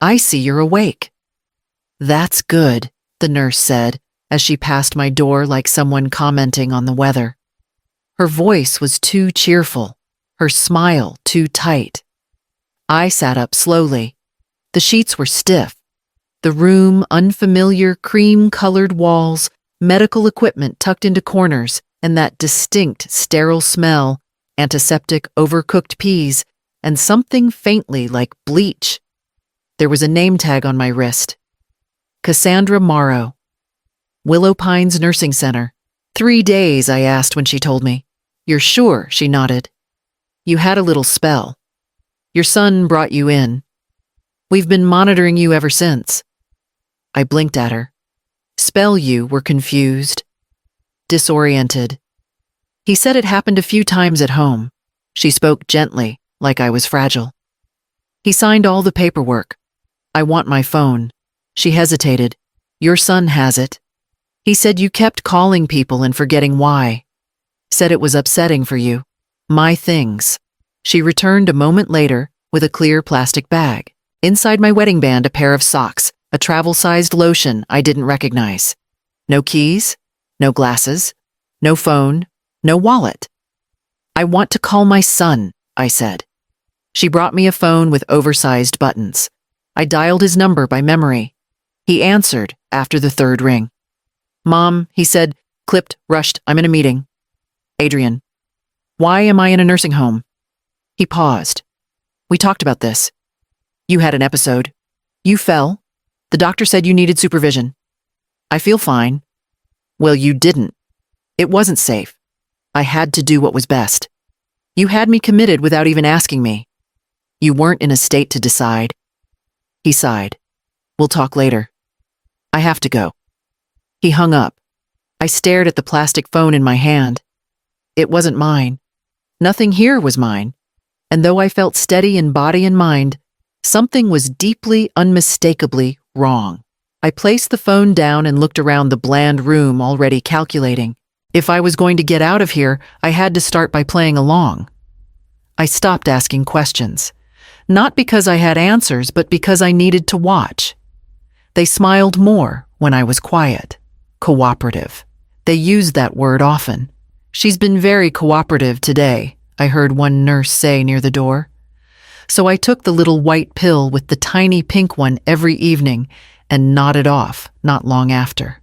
I see you're awake." "That's good," the nurse said as she passed my door like someone commenting on the weather. Her voice was too cheerful, her smile too tight. I sat up slowly. The sheets were stiff. The room, unfamiliar cream-colored walls, medical equipment tucked into corners, and that distinct sterile smell, antiseptic overcooked peas, and something faintly like bleach. There was a name tag on my wrist. Cassandra Morrow. Willow Pines Nursing Center. 3 days, I asked when she told me. "You're sure?" she nodded. "You had a little spell. Your son brought you in. We've been monitoring you ever since." I blinked at her. "Spell you" were confused, disoriented. "He said it happened a few times at home." She spoke gently, like I was fragile. "He signed all the paperwork. I want my phone." She hesitated. "Your son has it. He said you kept calling people and forgetting why. Said it was upsetting for you. My things." She returned a moment later with a clear plastic bag. Inside my wedding band, a pair of socks, a travel-sized lotion I didn't recognize. No keys, no glasses, no phone, no wallet. "I want to call my son," I said. She brought me a phone with oversized buttons. I dialed his number by memory. He answered after the 3rd ring. "Mom," he said, clipped, rushed, "I'm in a meeting." "Adrien, why am I in a nursing home?" He paused. "We talked about this. You had an episode. You fell. The doctor said you needed supervision. I feel fine." "Well, you didn't. It wasn't safe. I had to do what was best. You had me committed without even asking me. You weren't in a state to decide." He sighed. "We'll talk later. I have to go." He hung up. I stared at the plastic phone in my hand. It wasn't mine. Nothing here was mine. And though I felt steady in body and mind, something was deeply, unmistakably wrong. I placed the phone down and looked around the bland room, already calculating. If I was going to get out of here, I had to start by playing along. I stopped asking questions. Not because I had answers, but because I needed to watch. They smiled more when I was quiet. Cooperative. They used that word often. "She's been very cooperative today," I heard one nurse say near the door. So I took the little white pill with the tiny pink one every evening and nodded off not long after.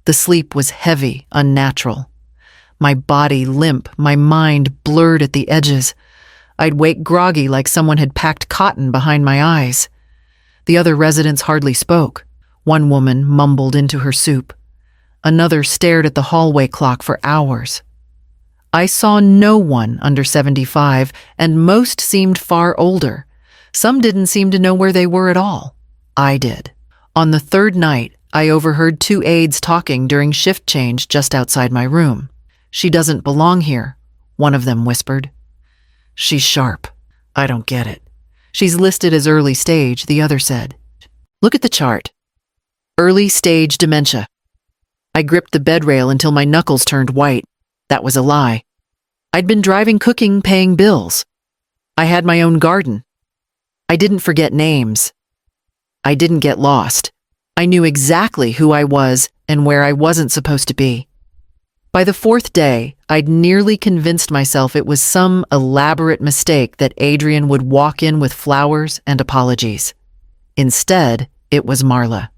The sleep was heavy, unnatural. My body limp, my mind blurred at the edges. I'd wake groggy like someone had packed cotton behind my eyes. The other residents hardly spoke. One woman mumbled into her soup. Another stared at the hallway clock for hours. I saw no one under 75, and most seemed far older. Some didn't seem to know where they were at all. I did. On the 3rd night, I overheard 2 aides talking during shift change just outside my room. "She doesn't belong here," one of them whispered. "She's sharp. I don't get it." "She's listed as early stage," the other said. "Look at the chart. Early stage dementia." I gripped the bed rail until my knuckles turned white. That was a lie. I'd been driving, cooking, paying bills. I had my own garden. I didn't forget names. I didn't get lost. I knew exactly who I was and where I wasn't supposed to be. By the 4th day, I'd nearly convinced myself it was some elaborate mistake that Adrien would walk in with flowers and apologies. Instead, it was Marla.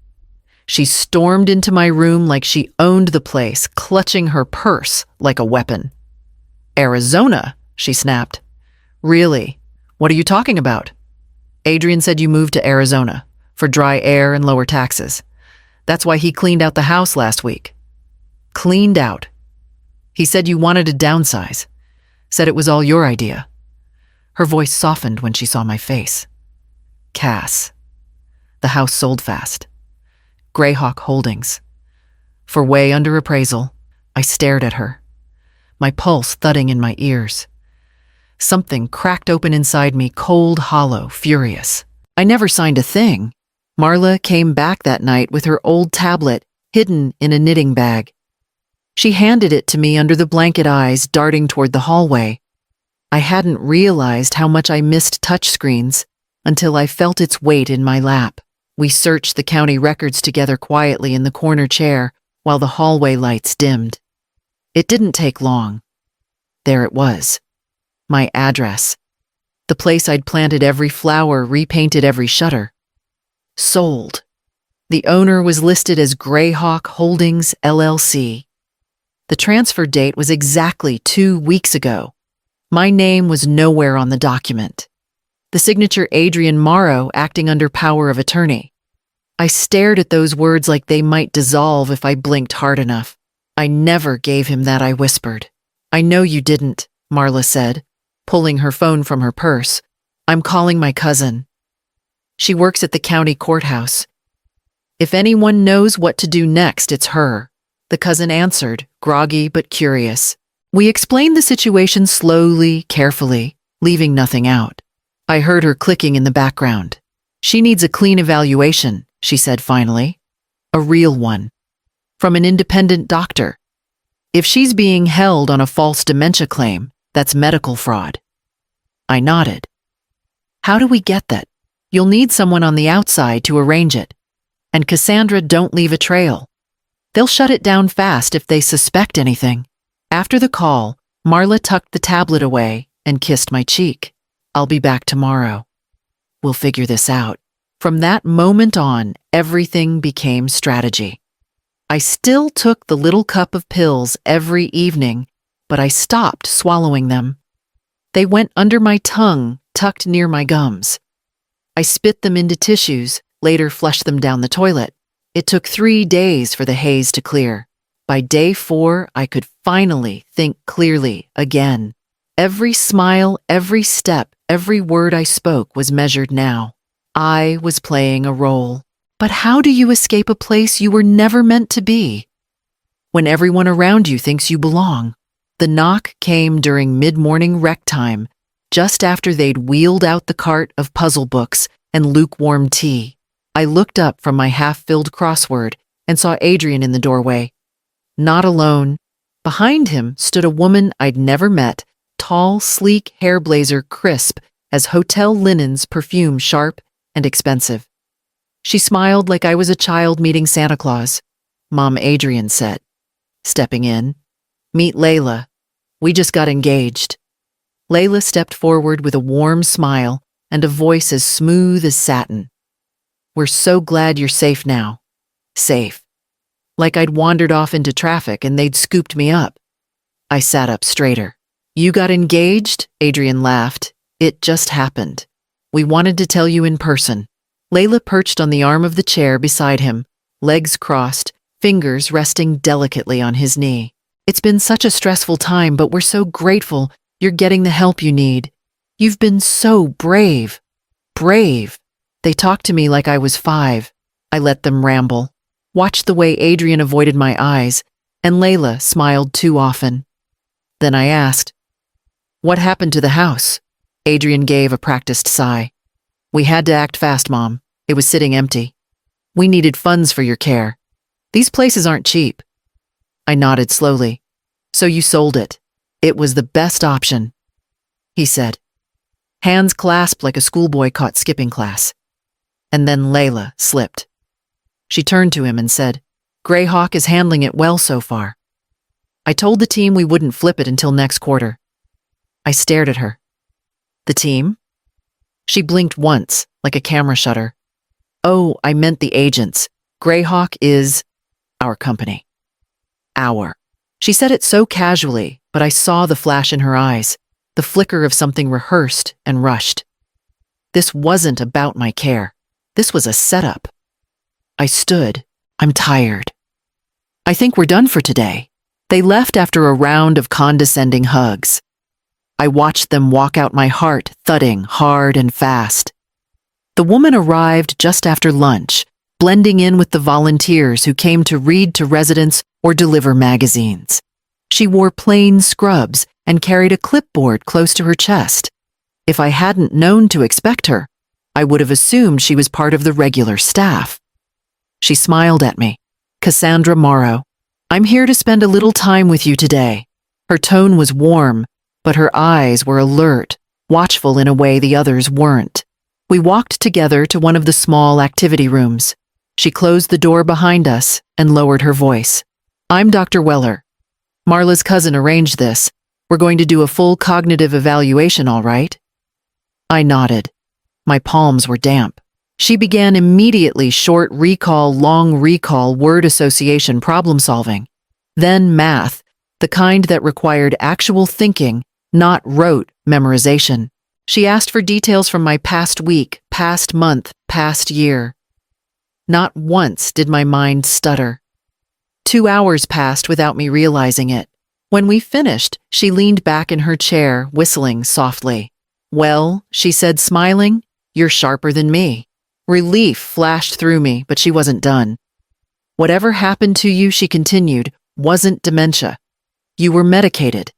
She stormed into my room like she owned the place, clutching her purse like a weapon. "Arizona," she snapped. "Really? What are you talking about?" "Adrien said you moved to Arizona for dry air and lower taxes. That's why he cleaned out the house last week." "Cleaned out?" "He said you wanted to downsize. Said it was all your idea." Her voice softened when she saw my face. "Cass. The house sold fast. Greyhawk Holdings. For way under appraisal." I stared at her, my pulse thudding in my ears. Something cracked open inside me, cold, hollow, furious. "I never signed a thing." Marla came back that night with her old tablet hidden in a knitting bag. She handed it to me under the blanket, eyes darting toward the hallway. I hadn't realized how much I missed touchscreens. until I felt its weight in my lap. We searched the county records together quietly in the corner chair while the hallway lights dimmed. It didn't take long. There it was. My address. The place I'd planted every flower, repainted every shutter. Sold. The owner was listed as Greyhawk Holdings, LLC. The transfer date was exactly 2 weeks ago. My name was nowhere on the document. The signature Adrien Morrow acting under power of attorney. I stared at those words like they might dissolve if I blinked hard enough. I never gave him that, I whispered. I know you didn't, Marla said, pulling her phone from her purse. I'm calling my cousin. She works at the county courthouse. If anyone knows what to do next, it's her, the cousin answered, groggy but curious. We explained the situation slowly, carefully, leaving nothing out. I heard her clicking in the background. She needs a clean evaluation, she said finally. A real one. From an independent doctor. If she's being held on a false dementia claim, that's medical fraud. I nodded. How do we get that? You'll need someone on the outside to arrange it. And Cassandra, don't leave a trail. They'll shut it down fast if they suspect anything. After the call, Marla tucked the tablet away and kissed my cheek. I'll be back tomorrow. We'll figure this out. From that moment on, everything became strategy. I still took the little cup of pills every evening, but I stopped swallowing them. They went under my tongue, tucked near my gums. I spit them into tissues, later flushed them down the toilet. It took 3 days for the haze to clear. By day 4, I could finally think clearly again. Every smile, every step, every word I spoke was measured now. I was playing a role. But how do you escape a place you were never meant to be? When everyone around you thinks you belong. The knock came during mid-morning rec time, just after they'd wheeled out the cart of puzzle books and lukewarm tea. I looked up from my half-filled crossword and saw Adrien in the doorway. Not alone. Behind him stood a woman I'd never met, tall, sleek hair blazer crisp as hotel linens, perfume sharp and expensive. She smiled like I was a child meeting Santa Claus. Mom, Adrien said, stepping in. Meet Layla. We just got engaged. Layla stepped forward with a warm smile and a voice as smooth as satin. We're so glad you're safe now. Safe. Like I'd wandered off into traffic and they'd scooped me up. I sat up straighter. You got engaged? Adrien laughed. It just happened. We wanted to tell you in person. Layla perched on the arm of the chair beside him, legs crossed, fingers resting delicately on his knee. It's been such a stressful time, but we're so grateful you're getting the help you need. You've been so brave. Brave. They talked to me like I was 5. I let them ramble. Watched the way Adrien avoided my eyes, and Layla smiled too often. Then I asked, what happened to the house? Adrien gave a practiced sigh. We had to act fast, Mom. It was sitting empty. We needed funds for your care. These places aren't cheap. I nodded slowly. So you sold it. It was the best option, he said. Hands clasped like a schoolboy caught skipping class. And then Layla slipped. She turned to him and said, Greyhawk is handling it well so far. I told the team we wouldn't flip it until next quarter. I stared at her. The team? She blinked once, like a camera shutter. Oh, I meant the agents. Greyhawk is our company. Our. She said it so casually, but I saw the flash in her eyes, the flicker of something rehearsed and rushed. This wasn't about my care. This was a setup. I stood. I'm tired. I think we're done for today. They left after a round of condescending hugs. I watched them walk out, my heart thudding hard and fast. The woman arrived just after lunch, blending in with the volunteers who came to read to residents or deliver magazines. She wore plain scrubs and carried a clipboard close to her chest. If I hadn't known to expect her, I would have assumed she was part of the regular staff. She smiled at me. Cassandra Morrow. I'm here to spend a little time with you today. Her tone was warm, but her eyes were alert, watchful in a way the others weren't. We walked together to one of the small activity rooms. She closed the door behind us and lowered her voice. I'm Dr. Weller. Marla's cousin arranged this. We're going to do a full cognitive evaluation, all right? I nodded. My palms were damp. She began immediately short recall, long recall, word association problem solving. Then math, the kind that required actual thinking, not rote memorization. She asked for details from my past week, past month, past year. Not once did my mind stutter. 2 hours passed without me realizing it. When we finished, she leaned back in her chair, whistling softly. Well, she said, smiling, you're sharper than me. Relief flashed through me, but she wasn't done. Whatever happened to you, she continued, wasn't dementia. You were medicated.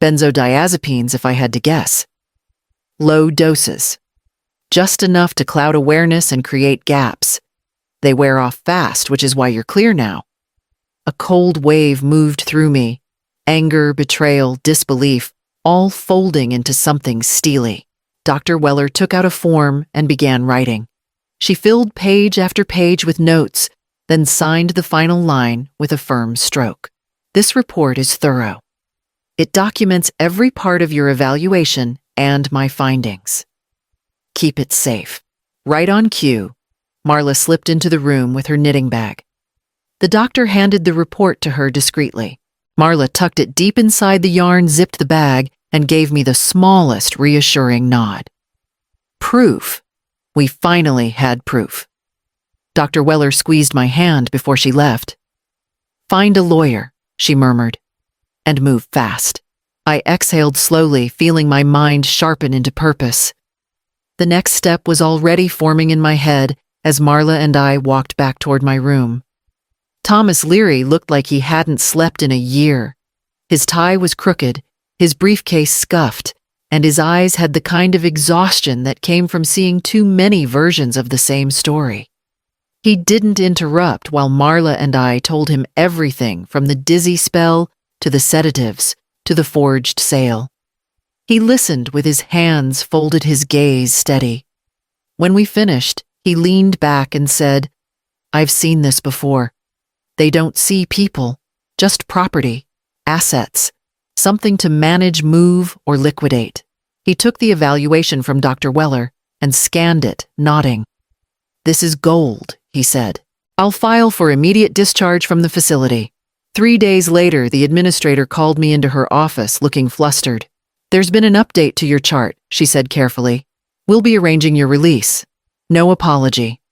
Benzodiazepines, if I had to guess. Low doses. Just enough to cloud awareness and create gaps. They wear off fast, which is why you're clear now. A cold wave moved through me. Anger, betrayal, disbelief, all folding into something steely. Dr. Weller took out a form and began writing. She filled page after page with notes, then signed the final line with a firm stroke. This report is thorough. It documents every part of your evaluation and my findings. Keep it safe. Right on cue, Marla slipped into the room with her knitting bag. The doctor handed the report to her discreetly. Marla tucked it deep inside the yarn, zipped the bag, and gave me the smallest reassuring nod. Proof. We finally had proof. Dr. Weller squeezed my hand before she left. Find a lawyer, she murmured, and move fast. I exhaled slowly, feeling my mind sharpen into purpose. The next step was already forming in my head as Marla and I walked back toward my room. Thomas Leary looked like he hadn't slept in a year. His tie was crooked, his briefcase scuffed, and his eyes had the kind of exhaustion that came from seeing too many versions of the same story. He didn't interrupt while Marla and I told him everything from the dizzy spell to the sedatives to the forged sale. He listened with his hands folded, his gaze steady. When we finished, he leaned back and said, I've seen this before. They don't see people, just property, assets, something to manage, move, or liquidate. He took the evaluation from Dr. Weller and scanned it, nodding. This is gold, he said. I'll file for immediate discharge from the facility. 3 days later, the administrator called me into her office, looking flustered. There's been an update to your chart, she said carefully. We'll be arranging your release. No apology.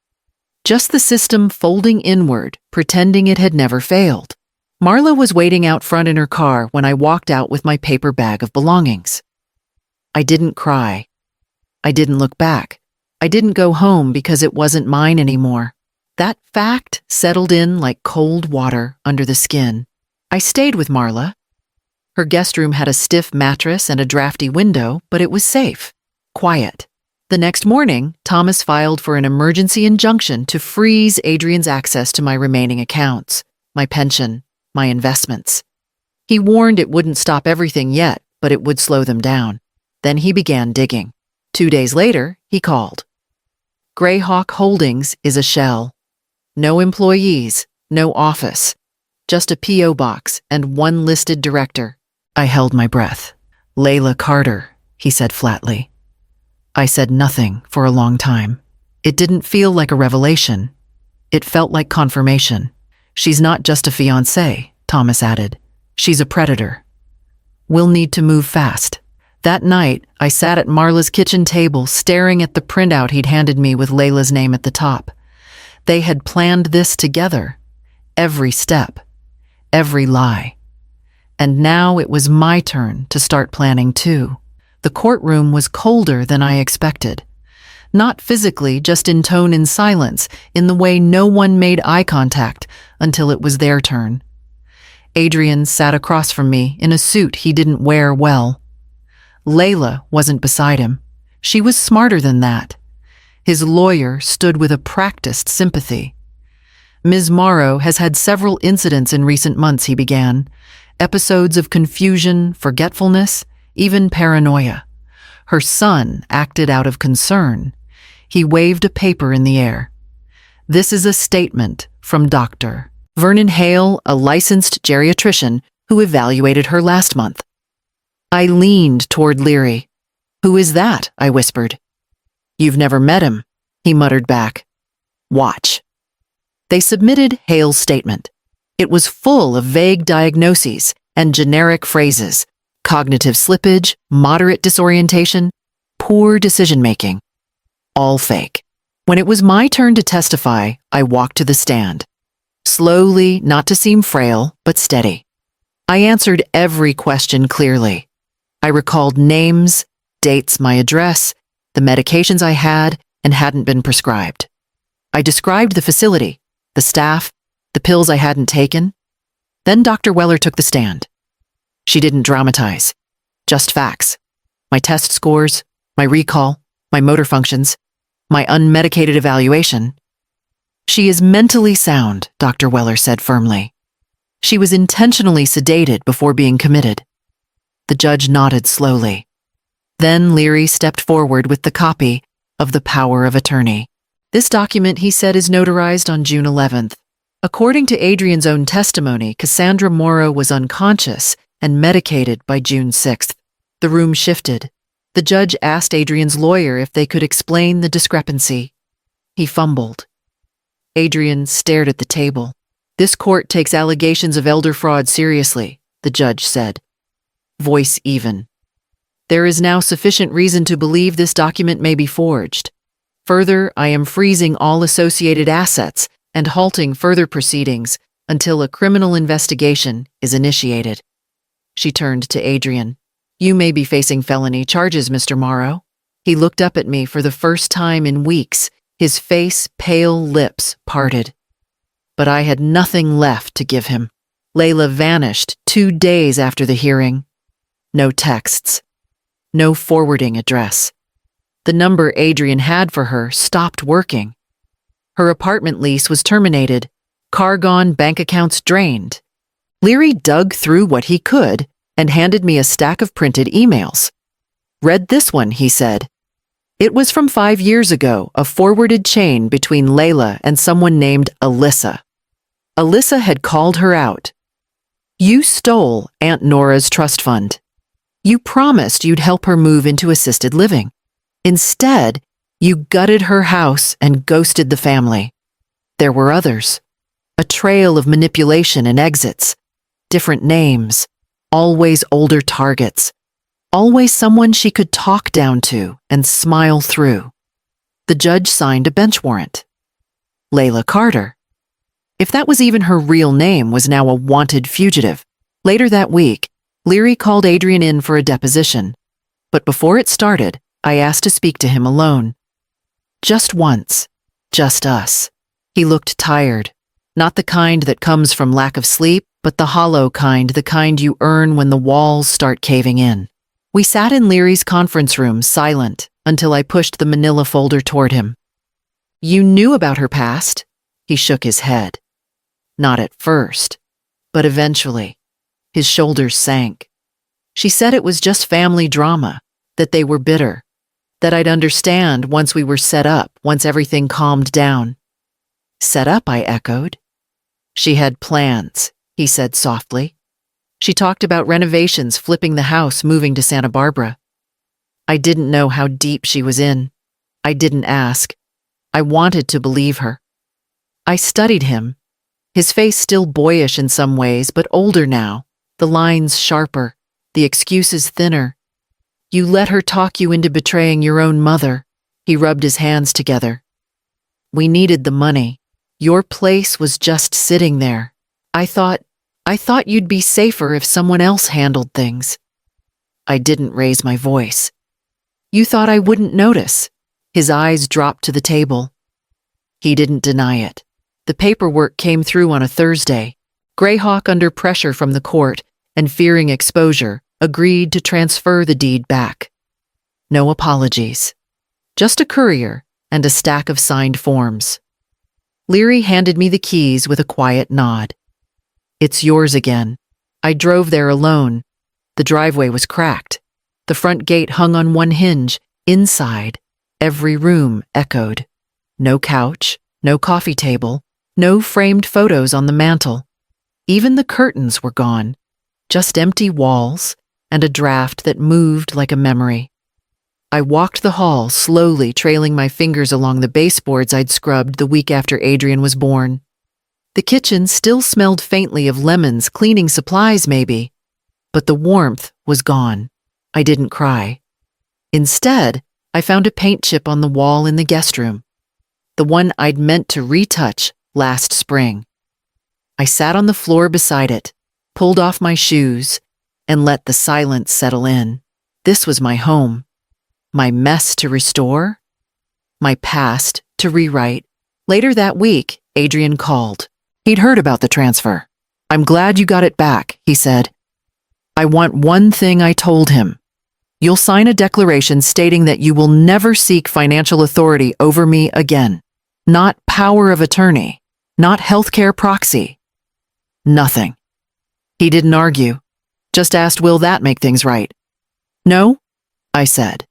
Just the system folding inward, pretending it had never failed. Marla was waiting out front in her car when I walked out with my paper bag of belongings. I didn't cry. I didn't look back. I didn't go home because it wasn't mine anymore. That fact settled in like cold water under the skin. I stayed with Marla. Her guest room had a stiff mattress and a drafty window, but it was safe, quiet. The next morning, Thomas filed for an emergency injunction to freeze Adrien's access to my remaining accounts, my pension, my investments. He warned it wouldn't stop everything yet, but it would slow them down. Then he began digging. 2 days later, he called. Greyhawk Holdings is a shell. No employees, no office, just a P.O. box and one listed director. I held my breath. Layla Carter, he said flatly. I said nothing for a long time. It didn't feel like a revelation. It felt like confirmation. She's not just a fiancée, Thomas added. She's a predator. We'll need to move fast. That night, I sat at Marla's kitchen table staring at the printout he'd handed me with Layla's name at the top. They had planned this together. Every step. Every lie. And now it was my turn to start planning too. The courtroom was colder than I expected. Not physically, just in tone and silence, in the way no one made eye contact until it was their turn. Adrien sat across from me in a suit he didn't wear well. Layla wasn't beside him. She was smarter than that. His lawyer stood with a practiced sympathy. Ms. Morrow has had several incidents in recent months, he began. Episodes of confusion, forgetfulness, even paranoia. Her son acted out of concern. He waved a paper in the air. "This is a statement from Dr. Vernon Hale, a licensed geriatrician who evaluated her last month." I leaned toward Leary. "Who is that?" I whispered. "You've never met him," he muttered back. "Watch." They submitted Hale's statement. It was full of vague diagnoses and generic phrases: cognitive slippage, moderate disorientation, poor decision-making. All fake. When it was my turn to testify, I walked to the stand. Slowly, not to seem frail, but steady. I answered every question clearly. I recalled names, dates, my address, the medications I had and hadn't been prescribed. I described the facility, the staff, the pills I hadn't taken. Then Dr. Weller took the stand. She didn't dramatize, just facts. My test scores, my recall, my motor functions, my unmedicated evaluation. "She is mentally sound," Dr. Weller said firmly. "She was intentionally sedated before being committed." The judge nodded slowly. Then Leary stepped forward with the copy of the power of attorney. "This document," he said, "is notarized on June 11th. According to Adrien's own testimony, Cassandra Morrow was unconscious and medicated by June 6th. The room shifted. The judge asked Adrien's lawyer if they could explain the discrepancy. He fumbled. Adrien stared at the table. "This court takes allegations of elder fraud seriously," the judge said, voice even. "There is now sufficient reason to believe this document may be forged. Further, I am freezing all associated assets and halting further proceedings until a criminal investigation is initiated." She turned to Adrien. "You may be facing felony charges, Mr. Morrow." He looked up at me for the first time in weeks, his face, pale lips parted. But I had nothing left to give him. Layla vanished 2 days after the hearing. No texts. No forwarding address. The number Adrien had for her stopped working. Her apartment lease was terminated. Car gone, bank accounts drained. Leary dug through what he could and handed me a stack of printed emails. "Read this one," he said. It was from 5 years ago, a forwarded chain between Layla and someone named Alyssa. Alyssa had called her out. "You stole Aunt Nora's trust fund. You promised you'd help her move into assisted living. Instead, you gutted her house and ghosted the family. There were others. A trail of manipulation and exits. Different names. Always older targets. Always someone she could talk down to and smile through." The judge signed a bench warrant. Layla Carter. If that was even her real name, was now a wanted fugitive. Later that week, Leary called Adrien in for a deposition. But before it started, I asked to speak to him alone. Just once. Just us. He looked tired. Not the kind that comes from lack of sleep, but the hollow kind, the kind you earn when the walls start caving in. We sat in Leary's conference room, silent, until I pushed the manila folder toward him. "You knew about her past?" He shook his head. "Not at first, but eventually." His shoulders sank. "She said it was just family drama, that they were bitter, that I'd understand once we were set up, once everything calmed down." "Set up?" I echoed. "She had plans," he said softly. "She talked about renovations, flipping the house, moving to Santa Barbara. I didn't know how deep she was in. I didn't ask. I wanted to believe her." I studied him, his face still boyish in some ways, but older now, the lines sharper, the excuses thinner. "You let her talk you into betraying your own mother." He rubbed his hands together. "We needed the money. Your place was just sitting there. I thought you'd be safer if someone else handled things." I didn't raise my voice. "You thought I wouldn't notice." His eyes dropped to the table. He didn't deny it. The paperwork came through on a Thursday. Greyhawk, under pressure from the court and fearing exposure, agreed to transfer the deed back. No apologies. Just a courier and a stack of signed forms. Leary handed me the keys with a quiet nod. "It's yours again." I drove there alone. The driveway was cracked. The front gate hung on one hinge. Inside, Every room echoed. No couch, no coffee table, no framed photos on the mantel. Even the curtains were gone, just empty walls and a draft that moved like a memory. I walked the hall, slowly trailing my fingers along the baseboards I'd scrubbed the week after Adrien was born. The kitchen still smelled faintly of lemons, cleaning supplies maybe, but the warmth was gone. I didn't cry. Instead, I found a paint chip on the wall in the guest room, the one I'd meant to retouch last spring. I sat on the floor beside it, pulled off my shoes, and let the silence settle in. This was my home, my mess to restore, my past to rewrite. Later that week, Adrien called. He'd heard about the transfer. "I'm glad you got it back," he said. "I want one thing," I told him. "You'll sign a declaration stating that you will never seek financial authority over me again. Not power of attorney, not healthcare proxy. Nothing." He didn't argue, just asked, "Will that make things right?" "No," I said,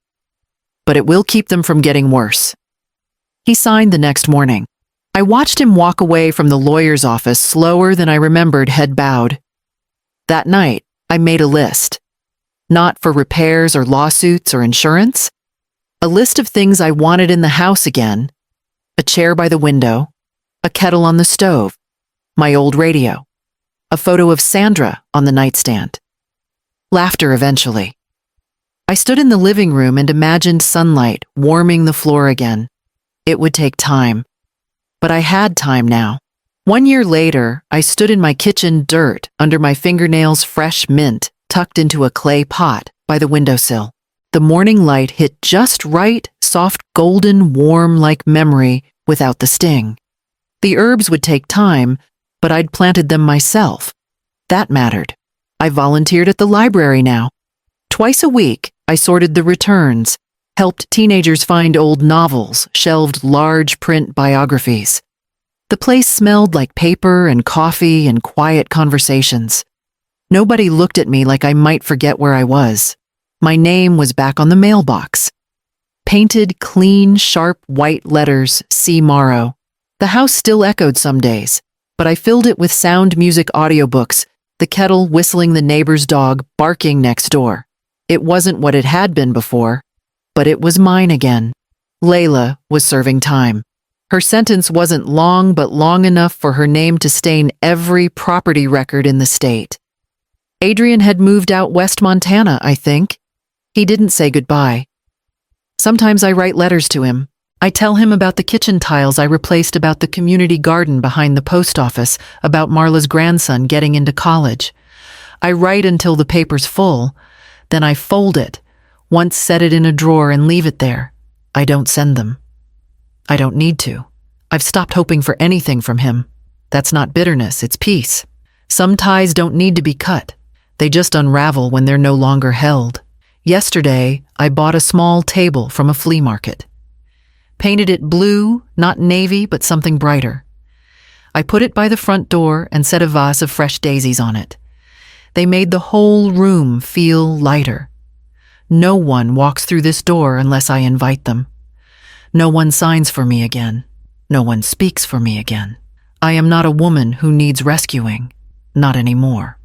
"but it will keep them from getting worse." He signed the next morning. I watched him walk away from the lawyer's office slower than I remembered, head bowed. That night, I made a list. Not for repairs or lawsuits or insurance. A list of things I wanted in the house again. A chair by the window, a kettle on the stove, my old radio, a photo of Sandra on the nightstand. Laughter eventually. I stood in the living room and imagined sunlight warming the floor again. It would take time. But I had time now. 1 year later, I stood in my kitchen dirt under my fingernails, fresh mint tucked into a clay pot by the windowsill. The morning light hit just right, soft, golden, warm like memory without the sting. The herbs would take time, but I'd planted them myself. That mattered. I volunteered at the library now. Twice a week, I sorted the returns, helped teenagers find old novels, shelved large print biographies. The place smelled like paper and coffee and quiet conversations. Nobody looked at me like I might forget where I was. My name was back on the mailbox. Painted, clean, sharp white letters, C. Morrow. The house still echoed some days, but I filled it with sound music audiobooks, the kettle whistling, the neighbor's dog barking next door. It wasn't what it had been before, but it was mine again. Layla was serving time. Her sentence wasn't long, but long enough for her name to stain every property record in the state. Adrien had moved out west Montana, I think. He didn't say goodbye. Sometimes I write letters to him. I tell him about the kitchen tiles I replaced, about the community garden behind the post office, about Marla's grandson getting into college. I write until the paper's full, then I fold it, once set it in a drawer and leave it there. I don't send them. I don't need to. I've stopped hoping for anything from him. That's not bitterness, it's peace. Some ties don't need to be cut. They just unravel when they're no longer held. Yesterday, I bought a small table from a flea market. Painted it blue, not navy, but something brighter. I put it by the front door and set a vase of fresh daisies on it. They made the whole room feel lighter. No one walks through this door unless I invite them. No one signs for me again. No one speaks for me again. I am not a woman who needs rescuing. Not anymore.